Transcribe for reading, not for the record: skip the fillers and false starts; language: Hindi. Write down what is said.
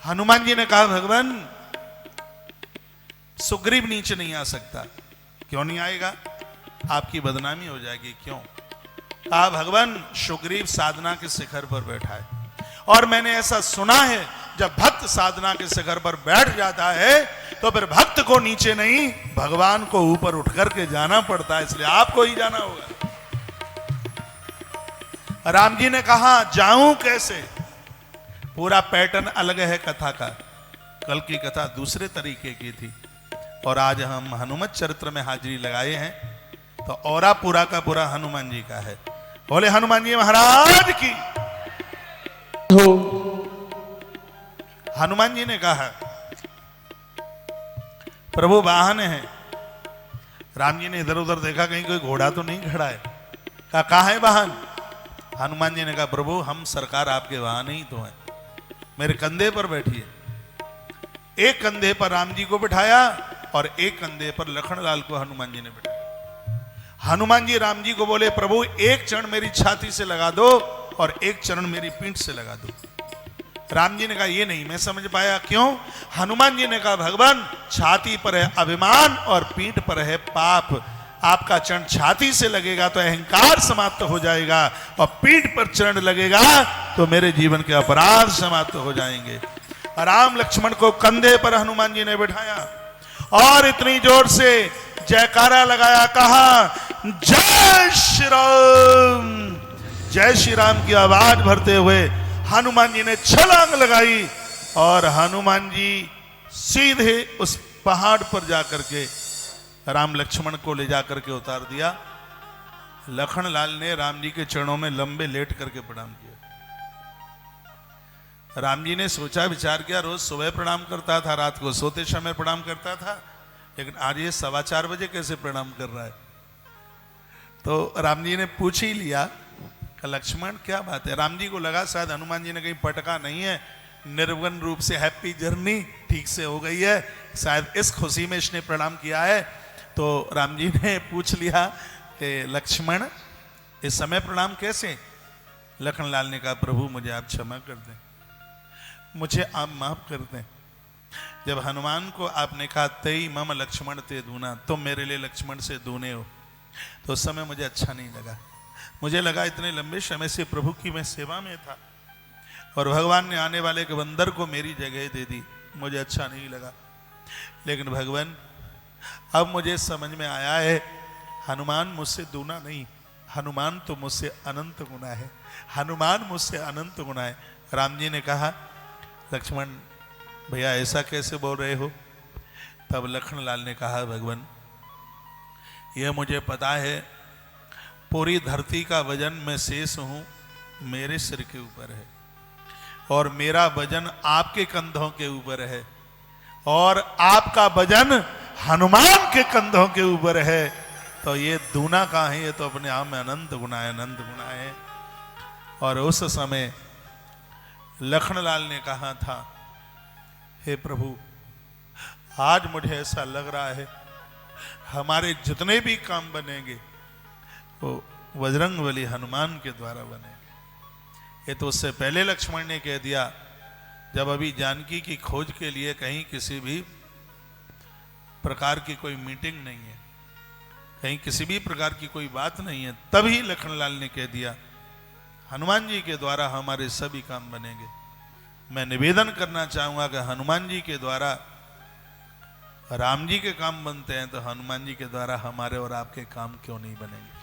हनुमान जी ने कहा भगवान सुग्रीव नीचे नहीं आ सकता। क्यों नहीं आएगा? आपकी बदनामी हो जाएगी। क्यों? कहा भगवान सुग्रीव साधना के शिखर पर बैठा है और मैंने ऐसा सुना है जब भक्त साधना के शिखर पर बैठ जाता है तो फिर भक्त को नीचे नहीं भगवान को ऊपर उठ करके जाना पड़ता है, इसलिए आपको ही जाना होगा। राम जी ने कहा जाऊं कैसे? पूरा पैटर्न अलग है कथा का। कल की कथा दूसरे तरीके की थी और आज हम हनुमत चरित्र में हाजिरी लगाए हैं तो औरा पूरा का पूरा हनुमान जी का है। बोले हनुमान जी महाराज की। हनुमान जी ने कहा प्रभु वाहन है। राम जी ने इधर उधर देखा कहीं कोई घोड़ा तो नहीं खड़ा है। कहा कहां है वाहन? हनुमान जी ने कहा प्रभु हम सरकार आपके वाहन ही तो हैं, मेरे कंधे पर बैठिए। एक कंधे पर राम जी को बिठाया और एक कंधे पर लखनलाल को हनुमान जी ने बिठाया। हनुमान जी राम जी को बोले प्रभु एक चरण मेरी छाती से लगा दो और एक चरण मेरी पीठ से लगा दो। राम जी ने कहा ये नहीं मैं समझ पाया। क्यों? हनुमान जी ने कहा भगवान छाती पर है अभिमान और पीठ पर है पाप। आपका चरण छाती से लगेगा तो अहंकार समाप्त हो जाएगा और पीठ पर चरण लगेगा तो मेरे जीवन के अपराध समाप्त हो जाएंगे। राम लक्ष्मण को कंधे पर हनुमान जी ने बिठाया और इतनी जोर से जयकारा लगाया, कहा जय श्री राम। जय श्री राम की आवाज भरते हुए हनुमान जी ने छलांग लगाई और हनुमान जी सीधे उस पहाड़ पर जाकर के राम लक्ष्मण को ले जाकर के उतार दिया। लखनलाल ने राम जी के चरणों में लंबे लेट करके प्रणाम किया। राम जी ने सोचा विचार किया, रोज सुबह प्रणाम करता था, रात को सोते समय प्रणाम करता था, लेकिन आज ये 4:15 बजे कैसे प्रणाम कर रहा है? तो राम जी ने पूछ ही लिया लक्ष्मण क्या बात है? राम जी को लगा शायद हनुमान जी ने कहीं पटका नहीं है, निर्विघ्न रूप से हैप्पी जर्नी ठीक से हो गई है, शायद इस खुशी में इसने प्रणाम किया है। तो राम जी ने पूछ लिया कि लक्ष्मण इस समय प्रणाम कैसे? लखनलाल ने कहा प्रभु मुझे आप क्षमा कर दें, मुझे आप माफ कर दें। जब हनुमान को आपने कहा तेई मम लक्ष्मण ते दूना, तुम मेरे लिए लक्ष्मण से दूने हो, तो उस समय मुझे अच्छा नहीं लगा। मुझे लगा इतने लंबे समय से प्रभु की मैं सेवा में था और भगवान ने आने वाले के बंदर को मेरी जगह दे दी, मुझे अच्छा नहीं लगा। लेकिन भगवान अब मुझे समझ में आया है हनुमान मुझसे दूना नहीं, हनुमान तो मुझसे अनंत गुना है, हनुमान मुझसे अनंत गुना है। राम जी ने कहा लक्ष्मण भैया ऐसा कैसे बोल रहे हो? तब लखनलाल ने कहा भगवान यह मुझे पता है पूरी धरती का वजन मैं शेष हूं मेरे सिर के ऊपर है और मेरा वजन आपके कंधों के ऊपर है और आपका वजन हनुमान के कंधों के ऊपर है, तो ये दूना कहां है? ये तो अपने आप में अनंत गुना है, अनंत गुना है। और उस समय लखनलाल ने कहा था हे प्रभु आज मुझे ऐसा लग रहा है हमारे जितने भी काम बनेंगे वो बजरंगबली हनुमान के द्वारा बनेंगे। ये तो उससे पहले लक्ष्मण ने कह दिया जब अभी जानकी की खोज के लिए कहीं किसी भी प्रकार की कोई मीटिंग नहीं है, कहीं किसी भी प्रकार की कोई बात नहीं है, तभी लखनलाल ने कह दिया हनुमान जी के द्वारा हमारे सभी काम बनेंगे। मैं निवेदन करना चाहूंगा कि हनुमान जी के द्वारा राम जी के काम बनते हैं तो हनुमान जी के द्वारा हमारे और आपके काम क्यों नहीं बनेंगे?